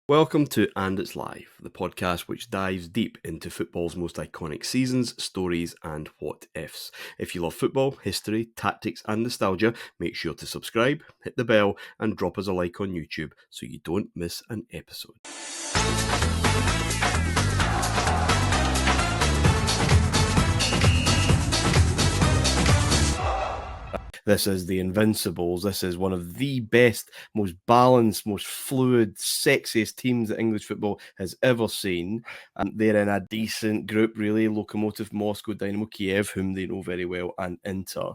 Welcome to And It's Live, the podcast which dives deep into football's most iconic seasons, stories, and what ifs. If you love football, history, tactics, and nostalgia, make sure to subscribe, hit the bell, and drop us a like on YouTube so you don't miss an episode. This is the Invincibles. This is one of the best, most balanced, most fluid, sexiest teams that English football has ever seen. And they're in a decent group, really. Lokomotiv Moscow, Dynamo Kiev, whom they know very well, and Inter.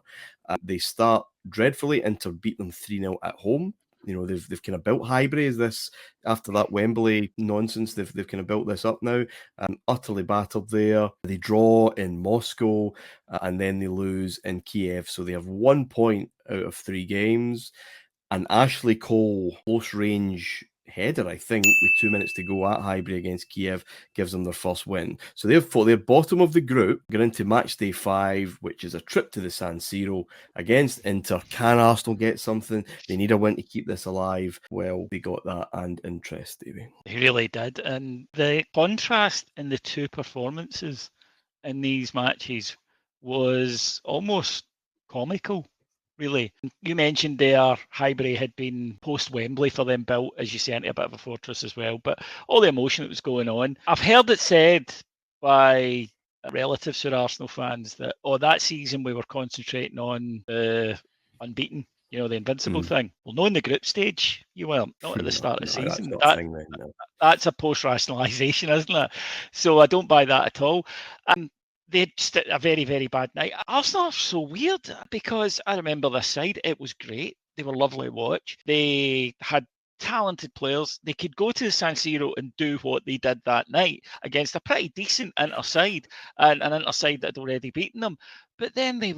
They start dreadfully. Inter beat them 3-0 at home. You know, they've kind of built Highbury as this, after that Wembley nonsense, they've kind of built this up now. Utterly battered there. They draw in Moscow, and then they lose in Kiev. So they have 1 point out of 3 games. And Ashley Cole, close range header, I think, with 2 minutes to go at Highbury against Kiev, gives them their first win. So they're bottom of the group, going into match day 5, which is a trip to the San Siro against Inter. Can Arsenal get something? They need a win to keep this alive. Well, they got that and interest, Davey. They really did. And the contrast in the two performances in these matches was almost comical, really. You mentioned there Highbury had been post-Wembley for them built, as you say, into a bit of a fortress as well. But all the emotion that was going on. I've heard it said by relatives who are Arsenal fans that, that season we were concentrating on the unbeaten, the Invincible thing. Well, no, in the group stage, you weren't. Not at the start of the season. That's not a thing then, no. That's a post-rationalisation, isn't it? So I don't buy that at all. They had a very, very bad night. Arsenal are so weird because I remember this side. It was great. They were lovely to watch. They had talented players. They could go to the San Siro and do what they did that night against a pretty decent Inter side, and an Inter side that had already beaten them. But then they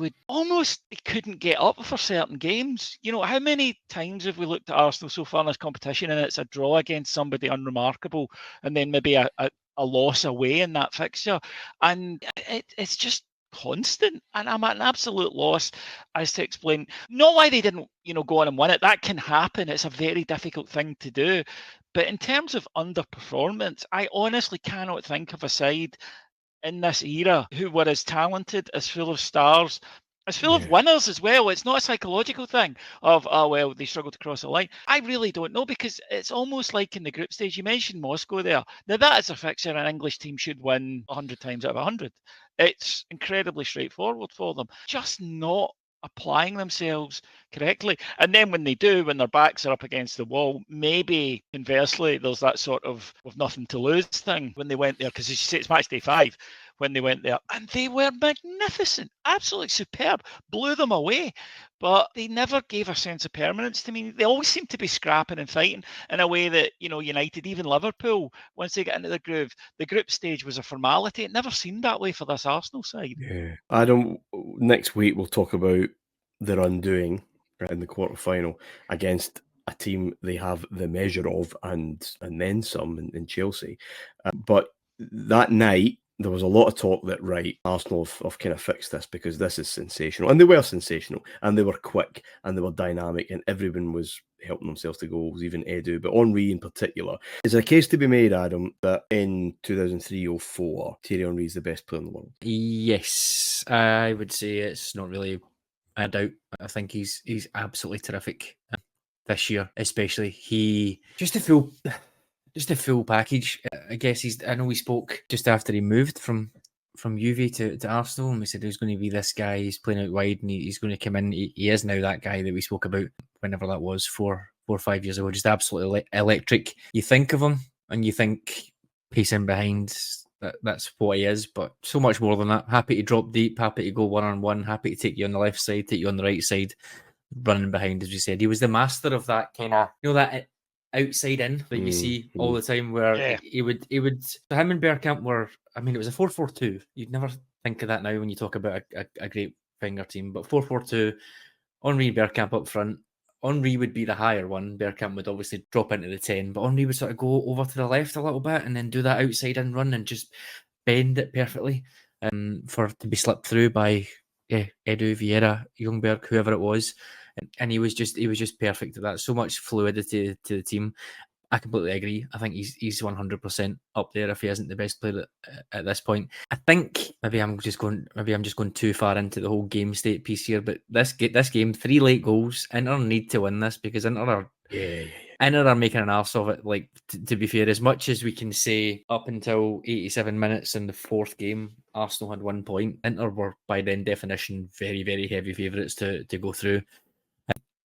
couldn't get up for certain games. How many times have we looked at Arsenal so far in this competition and it's a draw against somebody unremarkable and then maybe a loss away in that fixture? And it's just constant, and I'm at an absolute loss as to explain not why they didn't go on and win it. That can happen. It's a very difficult thing to do, but in terms of underperformance, I honestly cannot think of a side in this era who were as talented, as full of stars, as full of winners as well. It's not a psychological thing of, they struggled to cross the line. I really don't know, because it's almost like in the group stage, you mentioned Moscow there. Now, that is a fixture an English team should win 100 times out of 100. It's incredibly straightforward for them. Just not applying themselves correctly. And then when they do, when their backs are up against the wall, maybe conversely, there's that sort of nothing to lose thing when they went there, because as you say, it's match day 5 when they went there, and they were magnificent, absolutely superb, blew them away. But they never gave a sense of permanence to me. They always seemed to be scrapping and fighting in a way that, United, even Liverpool, once they get into the groove, the group stage was a formality. It never seemed that way for this Arsenal side. Yeah. Next week we'll talk about their undoing in the quarterfinal against a team they have the measure of and then some in Chelsea. But that night, there was a lot of talk that, Arsenal have kind of fixed this because this is sensational. And they were sensational, and they were quick, and they were dynamic, and everyone was helping themselves to goals, even Edu. But Henry in particular. Is there a case to be made, Adam, that in 2003-04, Thierry Henry is the best player in the world? Yes, I would say it's not really a doubt. I think he's absolutely terrific this year, especially. He just a full package. I guess I know we spoke just after he moved from Juve to Arsenal, and we said he's going to be this guy. He's playing out wide, and he's going to come in. He is now that guy that we spoke about whenever that was 4 or 5 years ago. Just absolutely electric. You think of him, and you think pacing behind. That's what he is, but so much more than that. Happy to drop deep, happy to go one-on-one, happy to take you on the left side, take you on the right side, running behind, as you said. He was the master of that kind of, that outside in that you see all the time, where he would so him and Bergkamp were, it was a 4-4-2. You'd never think of that now when you talk about a great finger team, but 4-4-2, Henry and Bergkamp up front. Henry would be the higher one. Bergkamp would obviously drop into the 10, but Henry would sort of go over to the left a little bit and then do that outside in run and just bend it perfectly for to be slipped through by Edu, Vieira, Ljungberg, whoever it was. And he was just perfect at that. So much fluidity to the team. I completely agree. I think he's 100% up there if he isn't the best player at this point. I think maybe I'm just going too far into the whole game state piece here. But this game, 3 late goals. Inter need to win this because Inter are making an arse of it. Like to be fair, as much as we can say up until 87 minutes in the 4th game, Arsenal had 1 point. Inter were by then definition very, very heavy favourites to go through,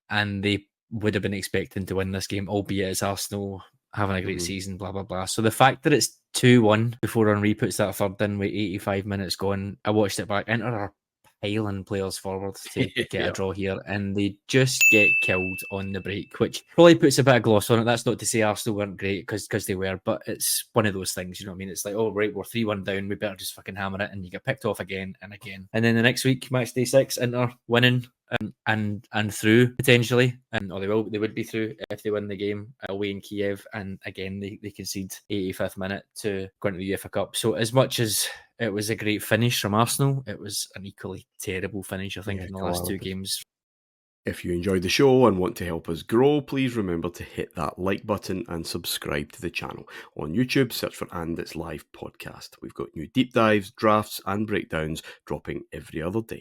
and they would have been expecting to win this game, albeit it's Arsenal having a great season, blah, blah, blah. So the fact that it's 2-1 before Henry puts that third in with 85 minutes gone, I watched it back. Inter are piling players forward to get a draw here, and they just get killed on the break, which probably puts a bit of gloss on it. That's not to say Arsenal weren't great, because they were, but it's one of those things, you know what I mean? It's like, oh, right, we're 3-1 down, we better just fucking hammer it, and you get picked off again and again. And then the next week, match day 6, Inter winning and through potentially, or they would be through if they win the game away in Kiev, and again they concede 85th minute to go into the UEFA Cup. So as much as it was a great finish from Arsenal, it was an equally terrible finish, I think, in the last 2 games. If you enjoyed the show and want to help us grow, please remember to hit that like button and subscribe to the channel. On YouTube, search for And It's Live Podcast. We've got new deep dives, drafts and breakdowns dropping every other day.